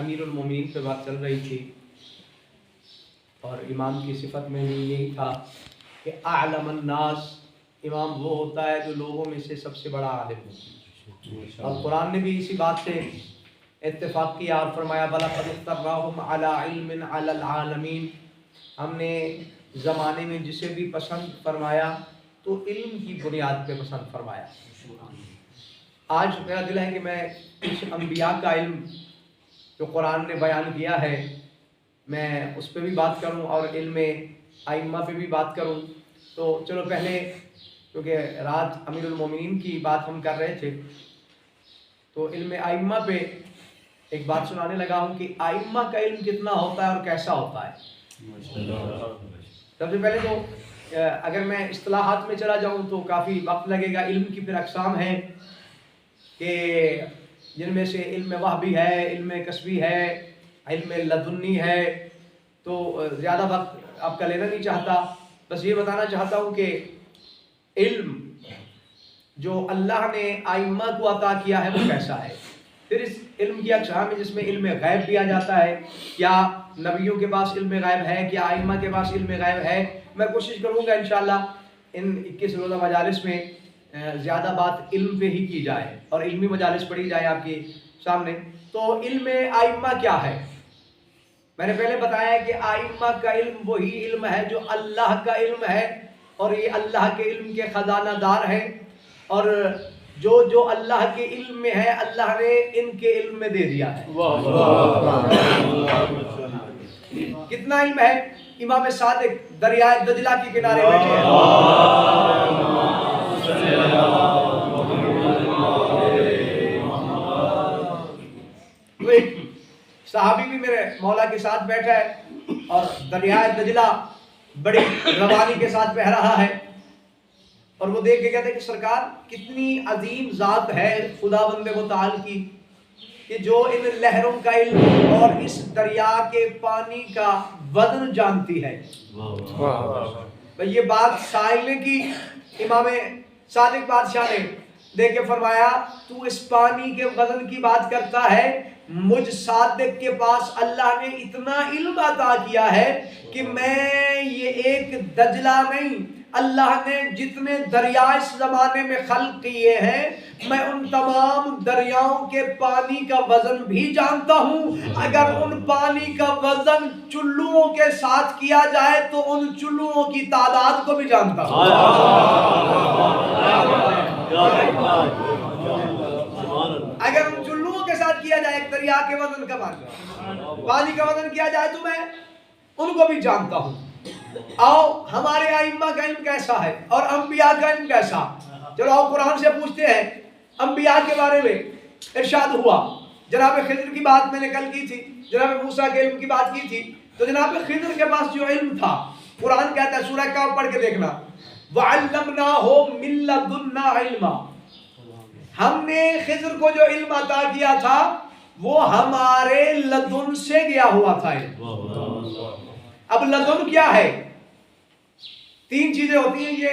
امیر المومنین پہ بات چل رہی تھی اور امام کی صفت میں بھی یہی تھا کہ اعلم الناس، امام وہ ہوتا ہے جو لوگوں میں سے سب سے بڑا عالم ہو. اور قرآن نے بھی اسی بات سے اتفاق کیا اور فرمایا وَلَقَدِ اخْتَرْنَاهُمْ عَلَىٰ عِلْمٍ عَلَى الْعَالَمِينَ، ہم نے زمانے میں جسے بھی پسند فرمایا تو علم کی بنیاد پہ پسند فرمایا. آج میرا دل ہے کہ میں کچھ انبیاء کا علم جو قرآن نے بیان کیا ہے میں اس پہ بھی بات کروں اور علم ائمہ پہ بھی بات کروں. تو چلو پہلے کیونکہ رات امیر المومنین کی بات ہم کر رہے تھے تو علم ائمہ پہ ایک بات سنانے لگا ہوں کہ ائمہ کا علم کتنا ہوتا ہے اور کیسا ہوتا ہے. سب سے پہلے تو اگر میں اصطلاحات میں چلا جاؤں تو کافی وقت لگے گا. علم کی پھر اقسام ہیں کہ جن میں سے علم وحبی ہے، علم کسبی ہے، علم لدنی ہے. تو زیادہ وقت آپ کا لینا نہیں چاہتا، بس یہ بتانا چاہتا ہوں کہ علم جو اللہ نے ائمہ کو عطا کیا ہے وہ کیسا ہے. پھر اس علم کی اقسام ہے جس میں علم غیب دیا جاتا ہے. کیا نبیوں کے پاس علم غیب ہے؟ کیا ائمہ کے پاس علم غیب ہے؟ میں کوشش کروں گا انشاءاللہ ان 21 روزہ مجالس میں زیادہ بات علم پہ ہی کی جائے اور علمی مجالس پڑھی جائے آپ کے سامنے. تو علم ائمہ کیا ہے؟ میں نے پہلے بتایا کہ ائمہ کا علم وہی علم ہے جو اللہ کا علم ہے اور یہ اللہ کے علم کے خزانہ دار ہیں اور جو اللہ کے علم میں ہے اللہ نے ان کے علم میں دے دیا ہے. کتنا علم ہے؟ امام صادق دریائے دجلہ کے کنارے بیٹھے ہیں. تو ایک صحابی بھی میرے مولا کے ساتھ بیٹھا ہے اور دریائے دجلہ بڑی روانی کے ساتھ بہہ رہا ہے اور وہ دیکھ کے کہتے ہیں کہ سرکار کتنی عظیم ذات ہے خداوند متعال کی کہ جو ان لہروں کا علم اور اس دریا کے پانی کا وزن جانتی ہے. یہ بات سائل نے کی، امام صادق بادشاہ نے دیکھ کے فرمایا تو اس پانی کے وزن کی بات کرتا ہے، مجھ صادق کے پاس اللہ نے اتنا علم عطا کیا ہے کہ میں یہ ایک دجلہ نہیں، اللہ نے جتنے دریا اس زمانے میں خلق کیے ہیں میں ان تمام دریاؤں کے پانی کا وزن بھی جانتا ہوں. اگر ان پانی کا وزن چلوؤں کے ساتھ کیا جائے تو ان چلوؤں کی تعداد کو بھی جانتا ہوں. اگر ان چلوؤں کے ساتھ کیا جائے ایک دریا کے وزن کا پانی کا وزن کیا جائے تو میں ان کو بھی جانتا ہوں. آؤ ہمارے ائمہ کا علم کیسا ہے اور انبیاء کا علم کیسا؟ چلو آؤ قرآن سے پوچھتے ہیں. انبیاء کے بارے میں ارشاد ہوا، جناب خضر کی بات میں نے کل کی تھی، جناب موسیٰ کے علم کی بات کی تھی. تو جناب خضر کے پاس جو علم تھا قرآن کہتا ہے سورہ کہف پڑھ کے دیکھنا وَعَلَّمْنَاهُ مِن لَّدُنَّا عِلْمًا، ہم نے خضر کو جو علم عطا کیا تھا وہ ہمارے لدن سے گیا ہوا تھا. اب لدن کیا ہے؟ تین چیزیں ہوتی ہیں، یہ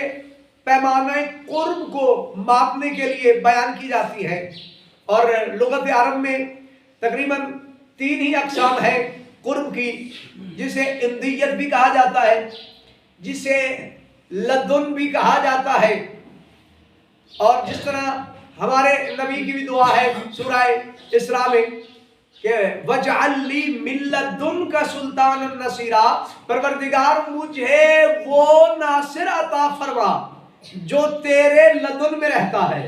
پیمانہ قرب کو ماپنے کے لیے بیان کی جاتی ہے اور لغت عرب میں تقریباً 3 ہی اقسام ہے قرب کی، جسے اندیت بھی کہا جاتا ہے، جسے لدن بھی کہا جاتا ہے، اور جس طرح ہمارے نبی کی بھی دعا ہے سورہ اسراء میں کہ وَجْعَلْ لِي مِن لَّدُنْكَ سُلْطَانًا نَصِيرًا، پروردگار مجھے وہ ناصر عطا فرما جو تیرے لدن میں رہتا ہے.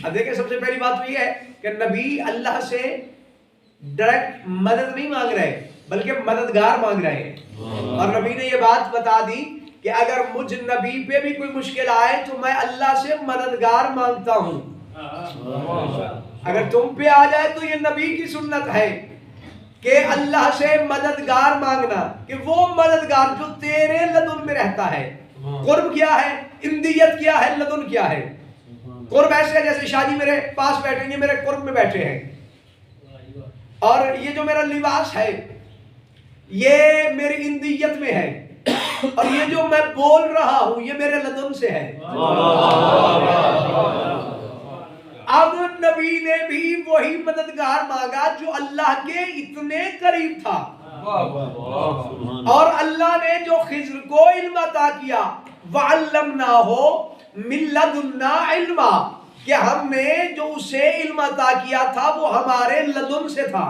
اب دیکھیں سب سے پہلی بات یہ ہے کہ نبی اللہ سے ڈائریکٹ مدد نہیں مانگ رہے بلکہ مددگار مانگ رہے ہیں. اور نبی نے یہ بات بتا دی کہ اگر مجھ نبی پہ بھی کوئی مشکل آئے تو میں اللہ سے مددگار مانگتا ہوں. اگر تم پہ آ جائے تو یہ نبی کی سنت ہے کہ اللہ سے مددگار مانگنا، کہ وہ مددگار جو تیرے لدن میں رہتا ہے. قرب کیا ہے؟ اندیت کیا ہے؟ لدن کیا ہے؟ قرب ایسے ہے جیسے شاہ جی میرے پاس بیٹھے ہیں، یہ میرے قرب میں بیٹھے ہیں اور یہ جو میرا لباس ہے یہ میری اندیت میں ہے اور یہ جو میں بول رہا ہوں یہ میرے لدن سے ہے. اب نبی نے بھی وہی مددگار مانگا جو اللہ کے اتنے قریب تھا، اور اللہ نے جو خضر کو علم عطا کیا، وَعَلَّمْنَاهُ مِن لَّدُنَّا عِلْمًا، کہ ہم نے جو اسے علم عطا کیا تھا وہ ہمارے لدن سے تھا۔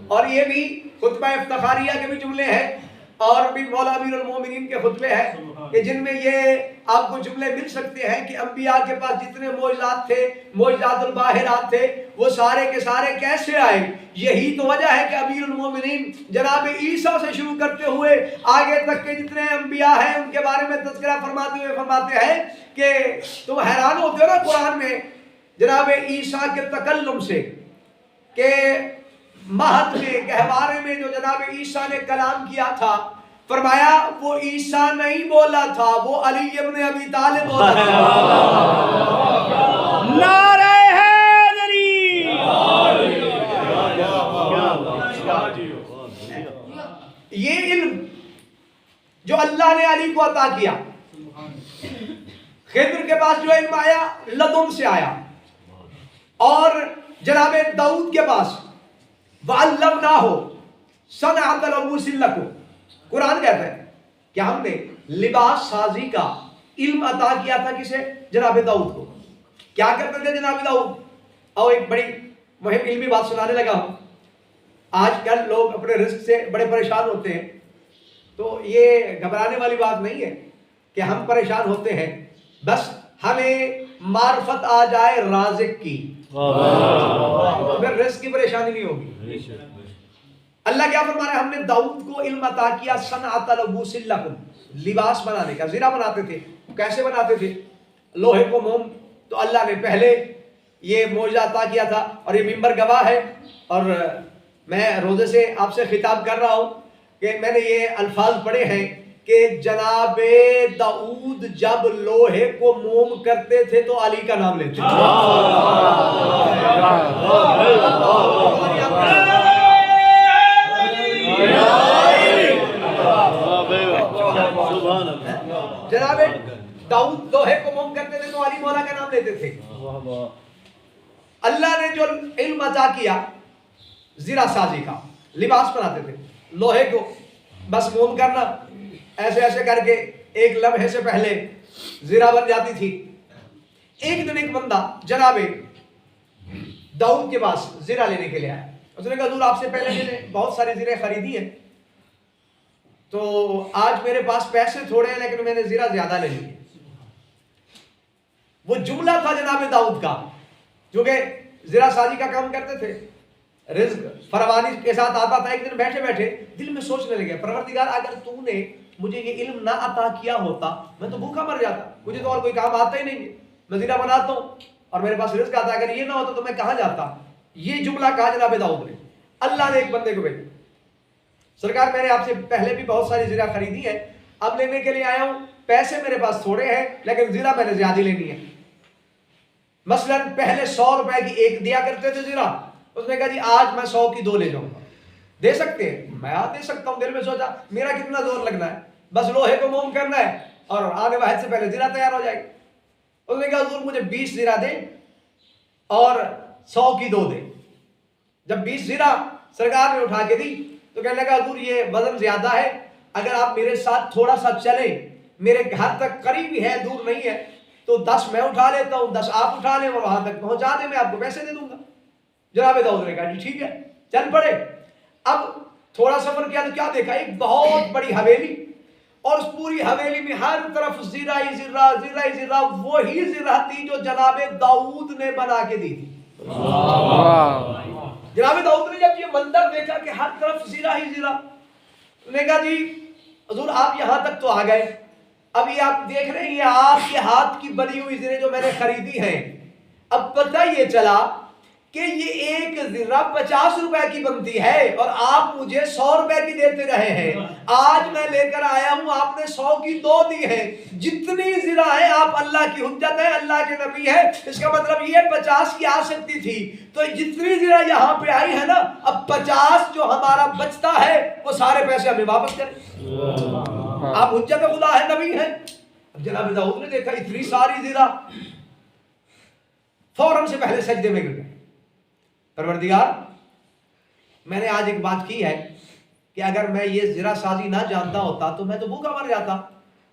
اور یہ بھی خطبہ افتخاریہ کے بھی جملے ہیں، اور بھی مولا امیر المومنین کے خطبے ہیں کہ جن میں یہ آپ کو جملے مل سکتے ہیں کہ انبیاء کے پاس جتنے معجزات تھے، معجزات الباہرات تھے، وہ سارے کے سارے کیسے آئے؟ یہی تو وجہ ہے کہ امیر المومنین جناب عیسیٰ سے شروع کرتے ہوئے آگے تک کے جتنے انبیاء ہیں ان کے بارے میں تذکرہ فرماتے ہوئے فرماتے ہیں کہ تم حیران ہوتے ہو نا قرآن میں جناب عیسیٰ کے تکلم سے، کہ مہد میں گہوارے میں جو جناب عیسیٰ نے کلام کیا تھا، فرمایا وہ عیسیٰ نہیں بولا تھا، وہ علی ابن ابی طالب بولا تھا۔ نعرہ حیدری! یہ علم جو اللہ نے علی کو عطا کیا، خضر کے پاس جو علم آیا لدن سے آیا، اور جناب داؤد کے پاس وَعَلَّمْنَاهُ صَنْعَةَ لَبُوسٍ لَكُمْ، قرآن کہتا ہے کہ ہم نے لباس سازی کا علم عطا کیا تھا کسے؟ جناب داؤد کو۔ کیا کرتے تھے جناب داؤد؟ اور ایک بڑی مہم علمی بات سنانے لگا ہوں۔ آج کل لوگ اپنے رزق سے بڑے پریشان ہوتے ہیں، تو یہ گھبرانے والی بات نہیں ہے کہ ہم پریشان ہوتے ہیں، بس ہمیں معرفت آ جائے رازق کی، پھر رزق کی پریشانی نہیں ہوگی۔ اللہ کیا فرما رہا ہے؟ ہم نے داؤد کو علم عطا کیا صنعۃ لبوس لکم، لباس بنانے کا۔ زرہ بناتے تھے، کیسے بناتے تھے؟ لوہے کو موم، تو اللہ نے پہلے یہ معجزہ عطا کیا تھا، اور یہ منبر گواہ ہے، اور میں روزے سے آپ سے خطاب کر رہا ہوں کہ میں نے یہ الفاظ پڑھے ہیں کہ جناب داؤد جب لوہے کو موم کرتے تھے تو علی کا نام لیتے تھے۔ جناب داؤد لوہے کو موم کرتے تھے تو علی مولا کا نام لیتے تھے۔ اللہ نے جو علم عطا کیا زرہ سازی کا، لباس بناتے تھے، لوہے کو بس موم کرنا، ایسے ایسے کر کے ایک لمحے سے پہلے زرہ بن جاتی تھی۔ ایک دن ایک بندہ جناب داؤد کے پاس زرہ لینے کے لیے آیا، اس نے کہا حضور آپ سے پہلے میں نے بہت ساری زرہ خریدی ہیں، تو آج میرے پاس پیسے تھوڑے ہیں لیکن میں نے زرہ زیادہ لے لی۔ وہ جملہ تھا جناب داؤد کا، جو کہ زرہ سازی کا کام کرتے تھے، رزق فراوانی کے ساتھ آتا تھا۔ ایک دن بیٹھے بیٹھے دل میں سوچنے لگے، پروردگار اگر تو نے مجھے یہ علم نہ عطا کیا ہوتا میں تو بھوکا مر جاتا، مجھے تو اور کوئی کام آتا ہی نہیں ہے، میں زرہ بناتا ہوں اور میرے پاس رزق آتا، اگر یہ نہ ہوتا تو میں کہاں جاتا۔ یہ جملہ کہا جناب داؤد نے۔ اللہ نے ایک بندے کو بھیجا، سرکار میں نے آپ سے پہلے بھی بہت ساری زرہ خریدی ہے، اب لینے کے لیے آیا ہوں، پیسے میرے پاس تھوڑے ہیں لیکن زرہ میں نے زیادہ لینی ہے۔ مثلا پہلے 100 روپے کی ایک دیا کرتے تھے زرہ، اس نے کہا جی آج میں 100 کی 2 لے جاؤں گا، دے سکتے ہیں؟ میں دے سکتا ہوں۔ دل میں سوچا میرا کتنا زور لگنا ہے، بس لوہے کو موم کرنا ہے اور آنے واحد سے پہلے زرہ تیار ہو جائے گی۔ اس نے کہا حضور مجھے 20 زرہ دے اور 100 کی 2 دے۔ جب 20 زرہ سرکار نے اٹھا کے دی تو کہنے لگا حضور یہ وزن زیادہ ہے، اگر آپ میرے ساتھ تھوڑا سا چلیں، میرے گھر تک قریب ہی ہے، دور نہیں ہے، تو 10 میں اٹھا لیتا ہوں، 10 آپ اٹھا لیں اور وہاں تک پہنچا دیں، میں آپ کو پیسے دے دوں گا۔ جناب داؤد نے کہا جی ٹھیک ہے، چل پڑے۔ اب تھوڑا سفر کیا تو کیا دیکھا؟ ایک بہت بڑی حویلی، اور اس پوری حویلی میں ہر طرف زرہ ہی زرہ، زرہ ہی زرہ، وہی زرہ تھی جو جناب داؤد نے بنا کے دی تھی۔ جناب داؤد نے جب یہ منظر دیکھا کہ ہر طرف زرہ ہی زرہ، انہوں نے کہا جی حضور آپ یہاں تک تو آ گئے، اب یہ آپ دیکھ رہے ہیں یہ آپ کے ہاتھ کی بنی ہوئی زرہ جو میں نے خریدی ہیں، اب پتہ یہ چلا کہ یہ ایک زرہ 50 روپے کی بنتی ہے اور آپ مجھے 100 روپے کی دیتے رہے ہیں، آج میں لے کر آیا ہوں، آپ نے 100 کی 2 دی ہیں، جتنی زرہ ہے آپ اللہ کی حجت ہے، اللہ کے نبی ہے، اس کا مطلب یہ 50 کی آ سکتی تھی، تو جتنی زرہ یہاں پہ آئی ہے نا، اب 50 جو ہمارا بچتا ہے وہ سارے پیسے ہمیں واپس کریں، آپ حجت خدا ہے، نبی ہے۔ اب جناب داؤد نے دیکھا اتنی ساری زرہ، فوراً سے پہلے سجدے میں گر گئے. پروردگار میں نے آج ایک بات کی ہے کہ اگر میں یہ زرا سازی نہ جانتا ہوتا تو میں تو بھوکا مر جاتا،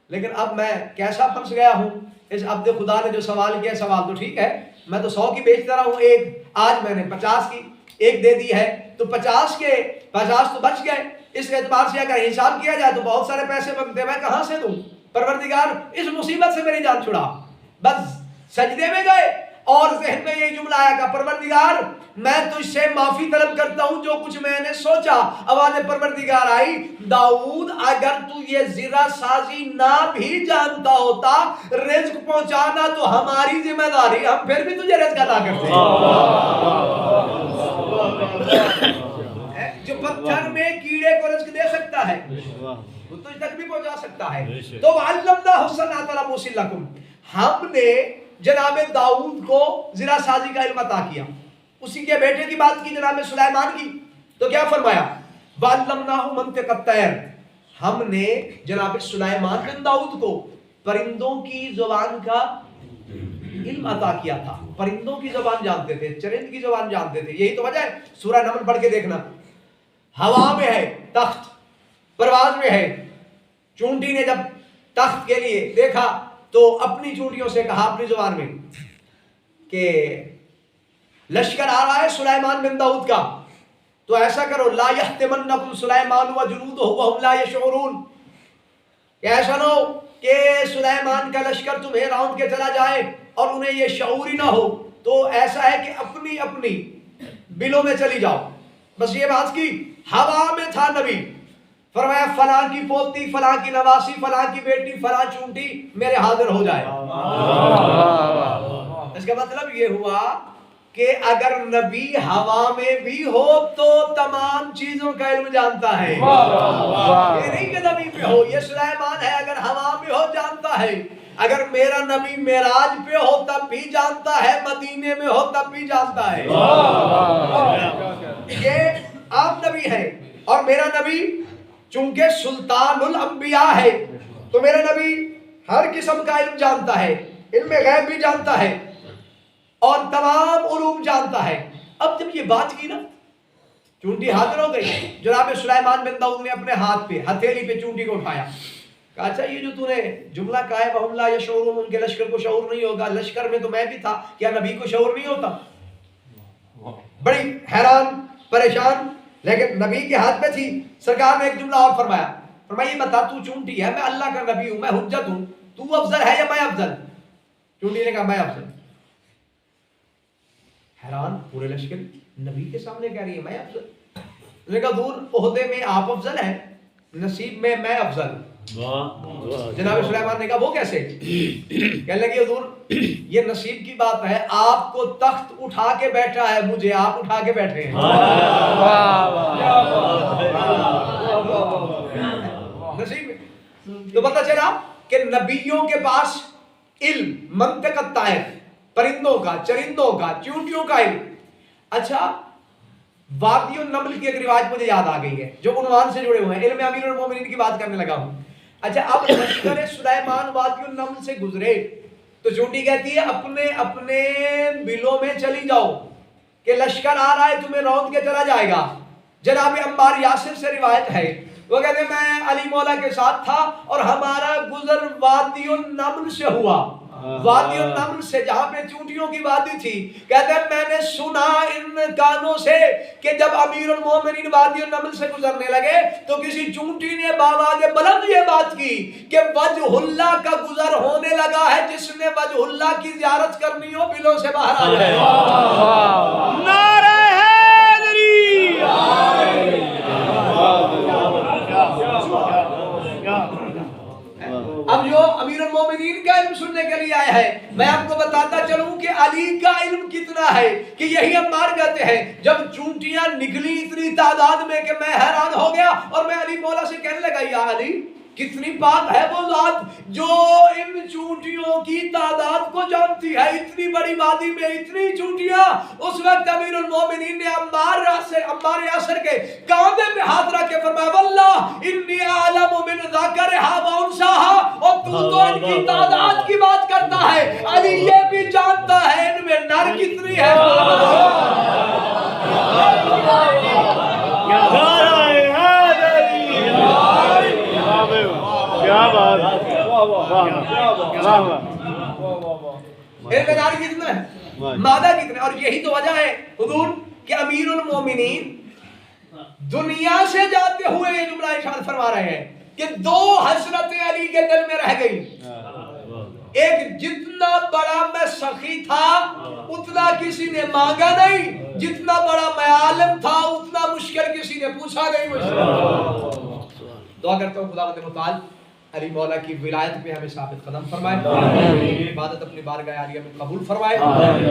لیکن اب میں کیسا پھنس گیا ہوں. اس عبد خدا نے جو سوال کیا، سوال تو ٹھیک ہے، میں تو 100 کی بیچتا رہا ہوں، ایک آج میں نے 50 کی ایک دے دی ہے، تو 50 کے 50 تو بچ گئے. اس اعتبار سے اگر حساب کیا جائے تو بہت سارے پیسے بنتے، میں کہاں سے دوں؟ پروردگار اس مصیبت سے میری جان چھڑا. بس سجدے میں گئے اور ذہن میں یہ جملہ آیا کہ پروردگار میں تجھ سے معافی طلب کرتا ہوں جو کچھ میں نے سوچا. آواز پروردگار آئی، داؤد اگر تو یہ زرا سازی نہ بھی جانتا ہوتا، رزق پہنچانا تو ہماری ذمہ داری، ہم پھر بھی تجھے رزق عطا کرتے ہیں. جو پتھر میں کیڑے کو رزق دے سکتا ہے وہ تجھ تک بھی پہنچا سکتا ہے. تو وَعَلَّمْنَاهُ صَنْعَةَ لَبُوسٍ لَكُمْ، ہم نے جناب داؤد کو زرا سازی کا علم عطا کیا. اسی کے بیٹے کی بات کی جناب سلیمان کی، تو کیا فرمایا؟ وَعَلَّمْنَاهُ مَنْطِقَ الطَّيْرِ، ہم نے جناب سلیمان بن داؤد کو پرندوں کی زبان کا علم عطا کیا تھا. پرندوں کی زبان جانتے تھے، چرند کی زبان جانتے تھے. یہی تو وجہ ہے، سورہ نمل پڑھ کے دیکھنا، ہوا میں ہے تخت، پرواز میں ہے. چونٹی نے جب تخت کے لیے دیکھا تو اپنی چونٹیوں سے کہا اپنی زبان میں کہ لشکر آ رہا ہے سلیمان بن داؤد کا، تو ایسا کرو لا یحتمنکم سلیمان وجنودہ وہم لا یشعرون، کہ ایسا نہ ہو کہ سلیمان کا لشکر تمہیں راؤنڈ کے چلا جائے اور انہیں یہ شعور ہی نہ ہو. تو ایسا ہے کہ اپنی اپنی بلوں میں چلی جاؤ. بس یہ بات کی، ہوا میں تھا نبی، فرمایا فلاں کی پوتی، فلاں کی نواسی، فلاں کی بیٹی، فلاں چونٹی میرے حاضر ہو جائے. اس کا مطلب یہ ہوا کہ اگر نبی ہوا میں بھی ہو تو تمام چیزوں کا علم جانتا ہے. یہ نہیں کہ نبی پہ ہو، یہ سلیمان ہے، اگر ہوا میں ہو جانتا ہے، اگر میرا نبی معراج پہ ہو تب بھی جانتا ہے، مدینے میں ہو تب بھی جانتا ہے. یہ آپ نبی ہے اور میرا نبی چونکہ سلطان الانبیاء ہے، تو میرا نبی ہر قسم کا علم جانتا ہے، علم غیب بھی جانتا ہے اور تمام علوم جانتا ہے. اب جب یہ بات کی نا، چونٹی حاضر ہو گئی، جناب سلیمان بن داؤد نے اپنے ہاتھ پہ ہتھیلی پہ چونٹی کو اٹھایا، کہا اچھا یہ جو تو نے جملہ کہا ہے وَهُمْ لَا يَشْعُرُونَ، ان کے لشکر کو شعور نہیں ہوگا، لشکر میں تو میں بھی تھا، کیا نبی کو شعور نہیں ہوتا؟ بڑی حیران پریشان، لیکن نبی کے ہاتھ میں تھی. سرکار نے ایک جملہ اور فرمایا، فرمایا یہ بتا تو چونٹی ہے، میں اللہ کا نبی ہوں، میں حجت ہوں، تو افضل ہے یا میں افضل؟ چونٹی نے کہا میں افضل. حیران پورے لشکر، نبی کے سامنے کہہ رہی ہے میں افضل. اس نے کہا دور عہدے میں آپ افضل ہیں، نصیب میں میں افضل. جناب سلیمان نے کہا وہ کیسے؟ کہنے لگے حضور یہ نصیب کی بات ہے، آپ کو تخت اٹھا کے بیٹھا ہے، مجھے آپ اٹھا کے بیٹھے ہیں. نصیب. تو پتہ چلا کہ نبیوں کے پاس علم منطق الطائر، پرندوں کا، چرندوں کا، چونٹیوں کا علم. اچھا وادی النمل کی ایک روایت مجھے یاد آ گئی ہے جو عنوان سے جڑے ہوئے ہیں، علم امیر المومنین کی بات کرنے لگا ہوں. اچھا اب لشکر سلیمان وادی النمل سے گزرے تو چونٹی کہتی ہے اپنے اپنے بلوں میں چلی جاؤ کہ لشکر آ رہا ہے تمہیں روند کے چلا جائے گا. جناب عمار یاسر سے روایت ہے، وہ کہتے ہیں میں علی مولا کے ساتھ تھا اور ہمارا گزر وادی النمل سے ہوا. وادی النمل سے جہاں پہ چونٹیوں کی وادی تھی، کہتے ہیں میں نے سنا ان کانوں سے کہ جب امیر المومنین وادی النمل سے گزرنے لگے تو کسی چونٹی نے بآواز بلند یہ بات کی کہ وجہ اللہ کا گزر ہونے لگا ہے، جس نے وجہ اللہ کی زیارت کرنی ہو بلوں سے باہر آ جائے. نعرہ حیدری. اب جو امیر المومنین کا علم سننے کے لیے آیا ہے، میں آپ کو بتاتا چلوں کہ علی کا علم کتنا ہے کہ یہی عمار کہتے ہیں جب چونٹیاں نکلی اتنی تعداد میں کہ میں حیران ہو گیا اور میں علی مولا سے کہنے لگا یا علی کتنی پاک ہے وہ ذات جو ان چونٹیوں کی تعداد کو جانتی ہے. اتنی بڑی وادی میں اتنی چونٹیاں. اس وقت امیر المومنین نے عمار یاسر کے کاندھے پہ ہاتھ رکھ کے فرمایا واللہ انی اعلم من ذکرھا و انثاھا. اور تو ان کی تعداد کی بات کرتا ہے, علی یہ بھی جانتا ہے ان میں نر کتنی ہے. کیا بات کتنا ہے, مادہ کتنا ہے. اور یہی تو وجہ ہے حضور کہ امیر المومنین دنیا سے جاتے ہوئے یہ جملہ ارشاد فرما رہے ہیں کہ دو حسرتیں علی کے دل میں رہ گئی. ایک, جتنا بڑا میں سخی تھا اتنا کسی نے مانگا نہیں, جتنا بڑا میں عالم تھا اتنا مشکل کسی نے پوچھا نہیں مجھ سے. دعا کرتا ہوں خداوند متعال علی مولا کی ولایت پہ ہمیں ثابت قدم فرمائے, عبادت اپنی بارگاہ عالیہ میں قبول فرمائے.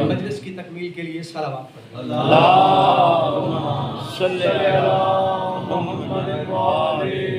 مجلس کی تکمیل کے لیے صلوات پڑھیں. اللہم صلی علی محمد و آلہ